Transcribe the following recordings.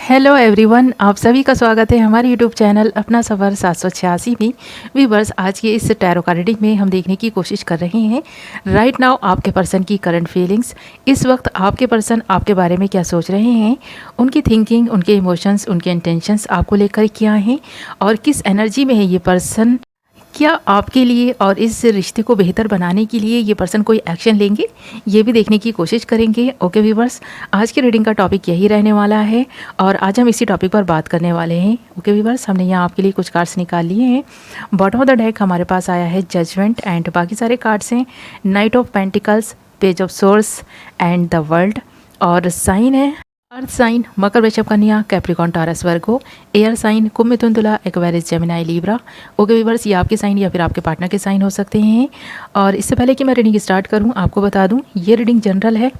Hello everyone, आप सभी का स्वागत है हमारे यूट्यूब चैनल अपना सफ़र 786 में। व्यूअर्स, आज के इस टैरो कार्ड रीडिंग में हम देखने की कोशिश कर रहे हैं राइट नाउ आपके पर्सन की करंट फीलिंग्स। इस वक्त आपके पर्सन आपके बारे में क्या सोच रहे हैं, उनकी थिंकिंग, उनके इमोशंस, उनके इंटेंशंस आपको लेकर क्या हैं और किस एनर्जी में है ये पर्सन। क्या आपके लिए और इस रिश्ते को बेहतर बनाने के लिए ये पर्सन कोई एक्शन लेंगे, ये भी देखने की कोशिश करेंगे। ओके व्यूवर्स, आज की रीडिंग का टॉपिक यही रहने वाला है और आज हम इसी टॉपिक पर बात करने वाले हैं। ओके व्यूवर्स, हमने यहाँ आपके लिए कुछ कार्ड्स निकाल लिए हैं। बॉटम ऑफ द डेक हमारे पास आया है जजमेंट एंड बाकी सारे कार्ड्स हैं night of pentacles, page of source and the world. और साइन है अर्थ साइन मकर, वृषभ, कन्या, कैप्रिकॉन, टॉरस, वर्गो। एयर साइन कुंभ, मिथुन, तुला, Aquarius, Gemini, Libra. Okay viewers, ये आपके साइन या फिर आपके पार्टनर के साइन हो सकते हैं। और इससे पहले कि मैं रीडिंग स्टार्ट करूं, आपको बता दूं ये रीडिंग जनरल है,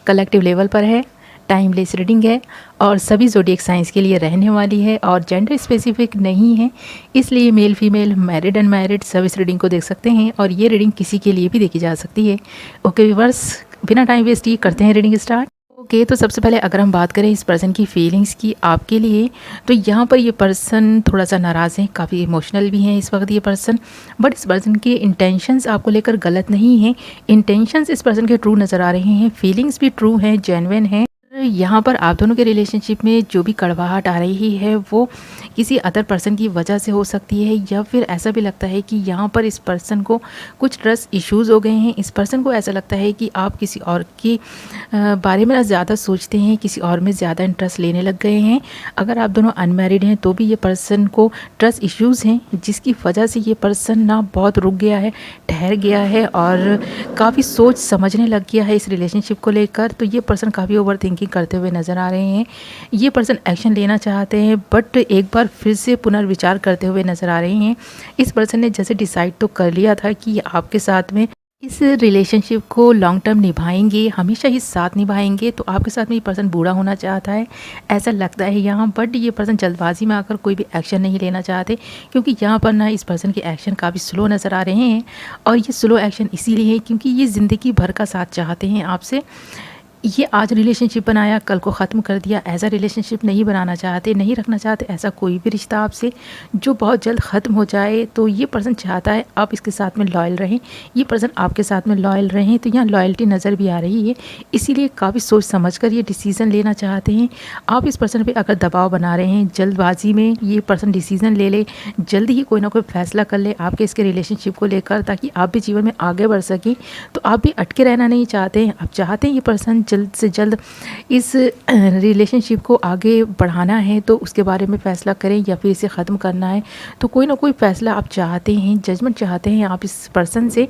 कलेक्टिव लेवल पर है, टाइमलेस रीडिंग है और सभी ज़ोडिएक साइंस के लिए रहने वाली है और जेंडर स्पेसिफिक नहीं है, इसलिए मेल फीमेल, मैरिड अनमैरिड सब इस रीडिंग को देख सकते हैं और ये रीडिंग किसी के लिए भी देखी जा सकती है। ओके व्यूअर्स, बिना टाइम वेस्ट किए करते हैं रीडिंग स्टार्ट। ओके, तो सबसे पहले अगर हम बात करें इस पर्सन की फीलिंग्स की आपके लिए, तो यहाँ पर ये पर्सन थोड़ा सा नाराज़ है, काफ़ी इमोशनल भी हैं इस वक्त ये पर्सन। बट इस पर्सन के इंटेंशंस आपको लेकर गलत नहीं हैं, इंटेंशंस इस पर्सन के ट्रू नज़र आ रहे हैं, फीलिंग्स भी ट्रू हैं, जेन्युइन हैं। यहाँ पर आप दोनों के रिलेशनशिप में जो भी कड़वाहट आ रही है वो किसी अदर पर्सन की वजह से हो सकती है, या फिर ऐसा भी लगता है कि यहाँ पर इस पर्सन को कुछ ट्रस्ट इश्यूज़ हो गए हैं। इस पर्सन को ऐसा लगता है कि आप किसी और के बारे में ज़्यादा सोचते हैं, किसी और में ज़्यादा इंटरेस्ट लेने लग गए हैं। अगर आप दोनों अनमैरिड हैं तो भी ये पर्सन को ट्रस्ट इश्यूज़ हैं, जिसकी वजह से ये पर्सन ना बहुत रुक गया है, ठहर गया है और काफ़ी सोच समझने लग गया है इस रिलेशनशिप को लेकर। तो ये पर्सन काफ़ी ओवर थिंकिंग करते हुए नज़र आ रहे हैं। ये पर्सन एक्शन लेना चाहते हैं बट एक बार फिर से पुनर्विचार करते हुए नज़र आ रहे हैं। इस पर्सन ने जैसे डिसाइड तो कर लिया था कि आपके साथ में इस रिलेशनशिप को लॉन्ग टर्म निभाएंगे, हमेशा ही साथ निभाएंगे, तो आपके साथ में ये पर्सन बूढ़ा होना चाहता है ऐसा लगता है यहाँ। बट ये पर्सन जल्दबाजी में आकर कोई भी एक्शन नहीं लेना चाहते, क्योंकि यहाँ पर ना इस पर्सन के एक्शन काफ़ी स्लो नज़र आ रहे हैं। और ये स्लो एक्शन इसीलिए है क्योंकि ये ज़िंदगी भर का साथ चाहते हैं आपसे। ये आज रिलेशनशिप बनाया, कल को ख़त्म कर दिया, ऐसा रिलेशनशिप नहीं बनाना चाहते, नहीं रखना चाहते ऐसा कोई भी रिश्ता आपसे जो बहुत जल्द ख़त्म हो जाए। तो ये पर्सन चाहता है आप इसके साथ में लॉयल रहें, ये पर्सन आपके साथ में लॉयल रहें। तो यहाँ लॉयल्टी नज़र भी आ रही है, इसीलिए काफ़ी सोच समझ कर ये डिसीज़न लेना चाहते हैं। आप इस पर्सन पर अगर दबाव बना रहे हैं, जल्दबाजी में ये पर्सन डिसीज़न ले ले, जल्दी ही कोई ना कोई फैसला कर ले आपके इसके रिलेशनशिप को लेकर, ताकि आप भी जीवन में आगे बढ़ सकें। तो आप भी अटके रहना नहीं चाहते हैं, आप चाहते हैं ये पर्सन जल्द से जल्द इस रिलेशनशिप को आगे बढ़ाना है तो उसके बारे में फ़ैसला करें, या फिर इसे ख़त्म करना है तो कोई ना कोई फ़ैसला आप चाहते हैं, जजमेंट चाहते हैं आप इस पर्सन से।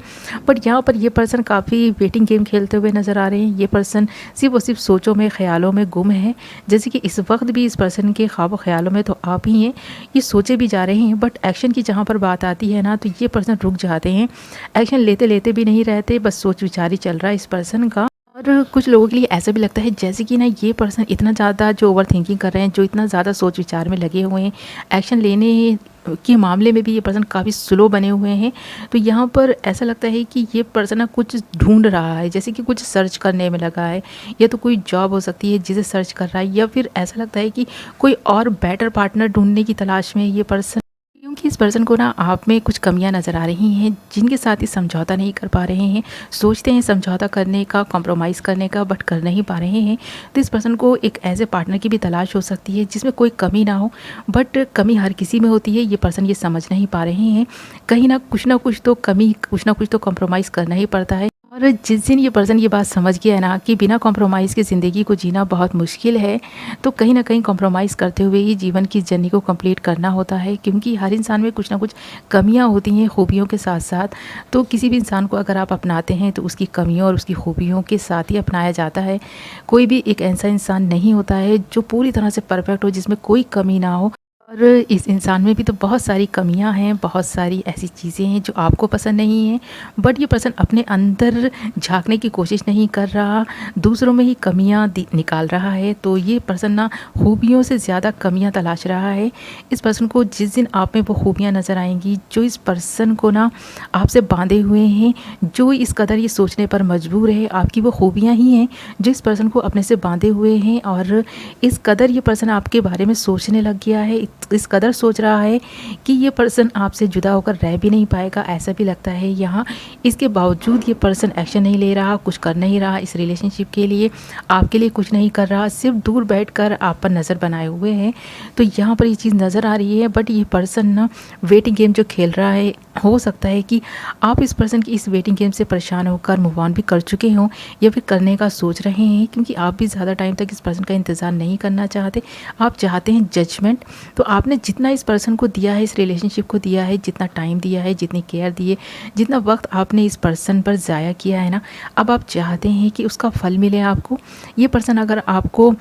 बट यहाँ पर ये पर्सन काफ़ी वेटिंग गेम खेलते हुए नज़र आ रहे हैं। ये पर्सन सिर्फ और सिर्फ सोचों में, ख़्यालों में गुम है, जैसे कि इस वक्त भी इस पर्सन के ख्वाब ख्यालों में तो आप ही हैं। ये सोचे भी जा रहे हैं बट एक्शन की जहाँ पर बात आती है ना, तो ये पर्सन रुक जाते हैं, एक्शन लेते लेते भी नहीं रहते, बस सोच विचार ही चल रहा है इस पर्सन का। और कुछ लोगों के लिए ऐसा भी लगता है जैसे कि ना ये पर्सन इतना ज़्यादा जो ओवर थिंकिंग कर रहे हैं, जो इतना ज़्यादा सोच विचार में लगे हुए हैं, एक्शन लेने के मामले में भी ये पर्सन काफ़ी स्लो बने हुए हैं। तो यहाँ पर ऐसा लगता है कि ये पर्सन ना कुछ ढूंढ रहा है, जैसे कि कुछ सर्च करने में लगा है, या तो कोई जॉब हो सकती है जिसे सर्च कर रहा है, या फिर ऐसा लगता है कि कोई और बेटर पार्टनर ढूंढने की तलाश में ये पर्सन, क्योंकि इस पर्सन को ना आप में कुछ कमियां नज़र आ रही हैं जिनके साथ ही समझौता नहीं कर पा रहे हैं। सोचते हैं समझौता करने का, कॉम्प्रोमाइज़ करने का, बट कर नहीं पा रहे हैं। तो इस पर्सन को एक ऐसे पार्टनर की भी तलाश हो सकती है जिसमें कोई कमी ना हो, बट कमी हर किसी में होती है, ये पर्सन ये समझ नहीं पा रहे हैं। कहीं ना कुछ तो कमी, कुछ ना कुछ तो कॉम्प्रोमाइज़ करना ही पड़ता है। और जिस दिन ये पर्सन ये बात समझ गया है ना कि बिना कॉम्प्रोमाइज़ की ज़िंदगी को जीना बहुत मुश्किल है, तो कहीं ना कहीं कॉम्प्रोमाइज़ करते हुए ही जीवन की जर्नी को कंप्लीट करना होता है, क्योंकि हर इंसान में कुछ ना कुछ कमियां होती हैं खूबियों के साथ साथ। तो किसी भी इंसान को अगर आप अपनाते हैं तो उसकी कमियों और उसकी खूबियों के साथ ही अपनाया जाता है। कोई भी एक ऐसा इंसान नहीं होता है जो पूरी तरह से परफेक्ट हो, जिसमें कोई कमी ना हो। और इस इंसान में भी तो बहुत सारी कमियां हैं, बहुत सारी ऐसी चीज़ें हैं जो आपको पसंद नहीं हैं, बट ये पर्सन अपने अंदर झाँकने की कोशिश नहीं कर रहा, दूसरों में ही कमियां निकाल रहा है। तो ये पर्सन ना खूबियों से ज़्यादा कमियां तलाश रहा है। इस पर्सन को जिस दिन आप में वो खूबियां नज़र आएंगी जो इस पर्सन को ना आपसे बांधे हुए हैं, जो इस कदर ये सोचने पर मजबूर है आपकी वो खूबियाँ ही हैं जो इस पर्सन को अपने से बांधे हुए हैं। और इस कदर ये पर्सन आपके बारे में सोचने लग गया है, इस कदर सोच रहा है कि ये पर्सन आपसे जुदा होकर रह भी नहीं पाएगा, ऐसा भी लगता है यहाँ। इसके बावजूद ये पर्सन एक्शन नहीं ले रहा, कुछ कर नहीं रहा इस रिलेशनशिप के लिए, आपके लिए कुछ नहीं कर रहा, सिर्फ दूर बैठकर आप पर नज़र बनाए हुए हैं। तो यहाँ पर ये चीज़ नज़र आ रही है। बट ये पर्सन ना वेटिंग गेम जो खेल रहा है, हो सकता है कि आप इस पर्सन की इस वेटिंग गेम से परेशान होकर मूव ऑन भी कर चुके हों या फिर करने का सोच रहे हैं, क्योंकि आप भी ज़्यादा टाइम तक इस पर्सन का इंतज़ार नहीं करना चाहते। आप चाहते हैं जजमेंट। तो आपने जितना इस पर्सन को दिया है, इस रिलेशनशिप को दिया है, जितना टाइम दिया है, जितनी केयर दी है, जितना वक्त आपने इस पर्सन पर ज़ाया किया है ना, अब आप चाहते हैं कि उसका फल मिले आपको। ये पर्सन अगर आपको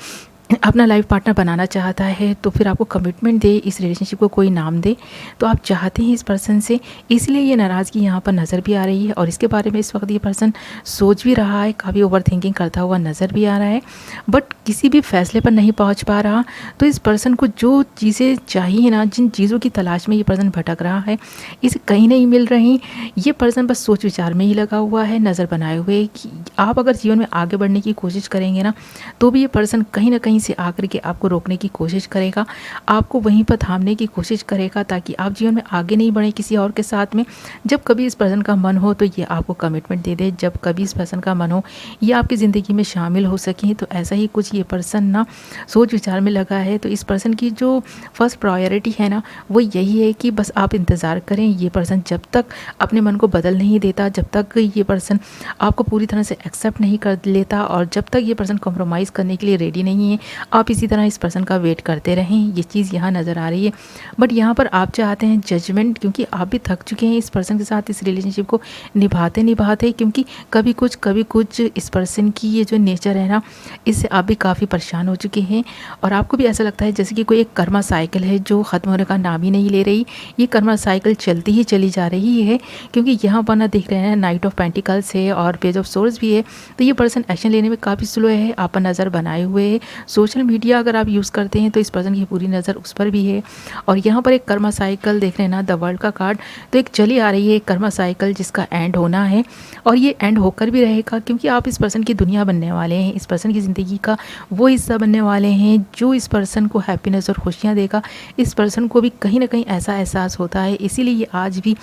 अपना लाइफ पार्टनर बनाना चाहता है तो फिर आपको कमिटमेंट दे, इस रिलेशनशिप को कोई नाम दे, तो आप चाहते हैं इस पर्सन से, इसलिए ये नाराज़गी यहाँ पर नज़र भी आ रही है। और इसके बारे में इस वक्त ये पर्सन सोच भी रहा है, काफ़ी ओवर थिंकिंग करता हुआ नज़र भी आ रहा है, बट किसी भी फैसले पर नहीं पहुँच पा रहा। तो इस पर्सन को जो चीज़ें चाहिए ना, जिन चीज़ों की तलाश में ये पर्सन भटक रहा है, इसे कहीं नहीं मिल रही। ये पर्सन बस सोच विचार में ही लगा हुआ है, नज़र बनाए हुए कि आप अगर जीवन में आगे बढ़ने की कोशिश करेंगे ना, तो भी ये पर्सन कहीं ना कहीं से आकर के आपको रोकने की कोशिश करेगा, आपको वहीं पर थामने की कोशिश करेगा, ताकि आप जीवन में आगे नहीं बढ़े किसी और के साथ में। जब कभी इस पर्सन का मन हो तो ये आपको कमिटमेंट दे दे, जब कभी इस पर्सन का मन हो ये आपकी ज़िंदगी में शामिल हो सकें। तो ऐसा ही कुछ ये पर्सन ना सोच विचार में लगा है। तो इस पर्सन की जो फर्स्ट प्रायोरिटी है ना, वो यही है कि बस आप इंतज़ार करें। ये पर्सन जब तक अपने मन को बदल नहीं देता, जब तक ये पर्सन आपको पूरी तरह से एक्सेप्ट नहीं कर लेता, और जब तक ये पर्सन कॉम्प्रोमाइज़ करने के लिए रेडी नहीं है, आप इसी तरह इस पर्सन का वेट करते रहें। ये चीज़ यहाँ नज़र आ रही है। बट यहाँ पर आप चाहते हैं जजमेंट, क्योंकि आप भी थक चुके हैं इस पर्सन के साथ इस रिलेशनशिप को निभाते निभाते, क्योंकि कभी कुछ इस पर्सन की ये जो नेचर है ना, इससे आप भी काफ़ी परेशान हो चुके हैं। और आपको भी ऐसा लगता है जैसे कि कोई एक कर्मा साइकिल है जो ख़त्म होने का नाम ही नहीं ले रही। ये कर्मा साइकिल चलती ही चली जा रही है, क्योंकि यहाँ पर ना देख रहे हैं नाइट ऑफ पेंटिकल्स है और पेज ऑफ सोर्स भी है। तो ये पर्सन एक्शन लेने में काफ़ी स्लो है, आप पर नज़र बनाए हुए है। सोशल मीडिया अगर आप यूज़ करते हैं तो इस पर्सन की पूरी नज़र उस पर भी है। और यहाँ पर एक कर्मा साइकिल देख रहे हैं ना, द वर्ल्ड का कार्ड, तो एक चली आ रही है एक कर्मा साइकिल जिसका एंड होना है, और ये एंड होकर भी रहेगा, क्योंकि आप इस पर्सन की दुनिया बनने वाले हैं, इस पर्सन की ज़िंदगी का वो हिस्सा बनने वाले हैं जो इस पर्सन को हैप्पीनेस और खुशियाँ देगा। इस पर्सन को भी कहीं ना कहीं ऐसा एहसास होता है, इसीलिए ये आज भी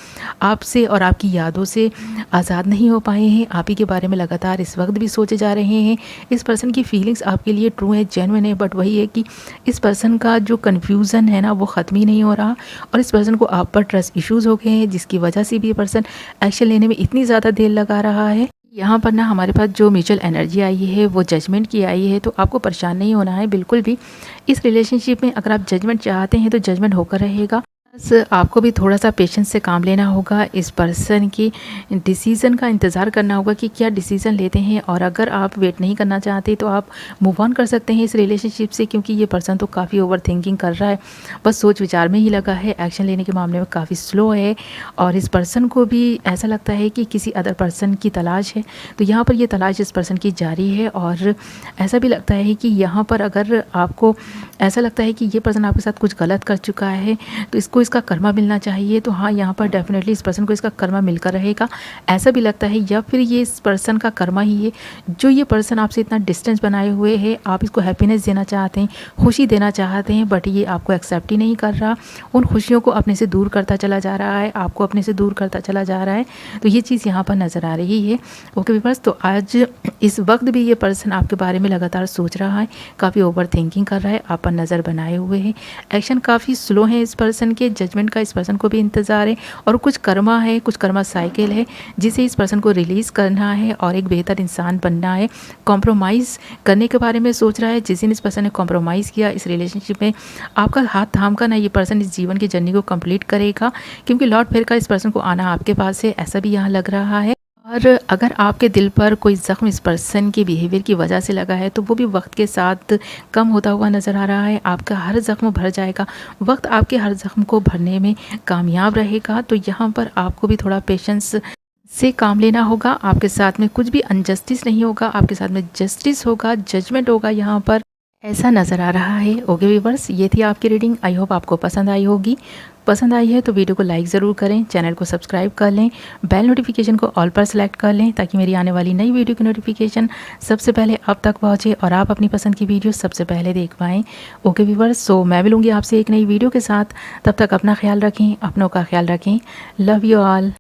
आपसे और आपकी यादों से आज़ाद नहीं हो पाए हैं। आप ही के बारे में लगातार इस वक्त भी सोचे जा रहे हैं। इस पर्सन की फीलिंग्स आपके लिए ट्रू है, जेन्युइन है, बट वही है कि इस पर्सन का जो कन्फ्यूज़न है ना, वो ख़त्म ही नहीं हो रहा, और इस पर्सन को आप पर ट्रस्ट इश्यूज़ हो गए हैं, जिसकी वजह से भी ये पर्सन एक्शन लेने में इतनी ज़्यादा देर लगा रहा है। यहाँ पर ना हमारे पास जो म्यूचुअल एनर्जी आई है वो जजमेंट की आई है। तो आपको परेशान नहीं होना है बिल्कुल भी। इस रिलेशनशिप में अगर आप जजमेंट चाहते हैं तो जजमेंट होकर रहेगा। बस आपको भी थोड़ा सा पेशेंस से काम लेना होगा, इस पर्सन की डिसीज़न का इंतज़ार करना होगा कि क्या डिसीज़न लेते हैं। और अगर आप वेट नहीं करना चाहते तो आप मूव ऑन कर सकते हैं इस रिलेशनशिप से, क्योंकि ये पर्सन तो काफ़ी ओवर थिंकिंग कर रहा है, बस सोच विचार में ही लगा है, एक्शन लेने के मामले में काफ़ी स्लो है। और इस पर्सन को भी ऐसा लगता है कि किसी अदर पर्सन की तलाश है। तो यहाँ पर ये तलाश इस पर्सन की जारी है, और ऐसा भी लगता है कि यहाँ पर अगर आपको ऐसा लगता है कि ये पर्सन आपके साथ कुछ गलत कर चुका है तो इसको इसका कर्मा मिलना चाहिए, तो हाँ यहाँ पर डेफिनेटली इस पर्सन को इसका कर्मा मिलकर रहेगा, ऐसा भी लगता है। या फिर ये इस पर्सन का कर्मा ही है जो ये पर्सन आपसे इतना डिस्टेंस बनाए हुए है। आप इसको हैप्पीनेस देना चाहते हैं, खुशी देना चाहते हैं, बट ये आपको एक्सेप्ट ही नहीं कर रहा, उन खुशियों को अपने से दूर करता चला जा रहा है, आपको अपने से दूर करता चला जा रहा है। तो ये चीज़ यहाँ पर नज़र आ रही है। ओके व्यूअर्स, तो आज इस वक्त भी ये पर्सन आपके बारे में लगातार सोच रहा है, काफ़ी ओवर थिंकिंग कर रहा है, आप पर नज़र बनाए हुए है, एक्शन काफ़ी स्लो है इस पर्सन के, जजमेंट का इस पर्सन को भी इंतज़ार है, और कुछ कर्मा है, कुछ कर्मा साइकिल है जिसे इस पर्सन को रिलीज़ करना है और एक बेहतर इंसान बनना है। कॉम्प्रोमाइज़ करने के बारे में सोच रहा है। जिस दिन इस पर्सन ने कॉम्प्रोमाइज़ किया इस रिलेशनशिप में, आपका हाथ थाम कर ना ये पर्सन इस जीवन की जर्नी को कंप्लीट करेगा, क्योंकि लौट फिर का इस पर्सन को आना आपके पास है, ऐसा भी यहाँ लग रहा है। और अगर आपके दिल पर कोई ज़ख्म इस पर्सन के बिहेवियर की वजह से लगा है तो वो भी वक्त के साथ कम होता हुआ नज़र आ रहा है। आपका हर ज़ख्म भर जाएगा, वक्त आपके हर ज़ख्म को भरने में कामयाब रहेगा। तो यहाँ पर आपको भी थोड़ा पेशेंस से काम लेना होगा। आपके साथ में कुछ भी अनजस्टिस नहीं होगा, आपके साथ में जस्टिस होगा, जजमेंट होगा, यहाँ पर ऐसा नज़र आ रहा है। ओके व्यूअर्स, ये थी आपकी रीडिंग। आई होप आपको पसंद आई होगी। पसंद आई है तो वीडियो को लाइक ज़रूर करें, चैनल को सब्सक्राइब कर लें, बेल नोटिफिकेशन को ऑल पर सेलेक्ट कर लें ताकि मेरी आने वाली नई वीडियो की नोटिफिकेशन सबसे पहले आप तक पहुँचे और आप अपनी पसंद की वीडियो सबसे पहले देख पाएँ। ओके व्यूअर्स, सो मैं मिलूँगी आपसे एक नई वीडियो के साथ। तब तक अपना ख्याल रखें, अपनों का ख्याल रखें। Love you all.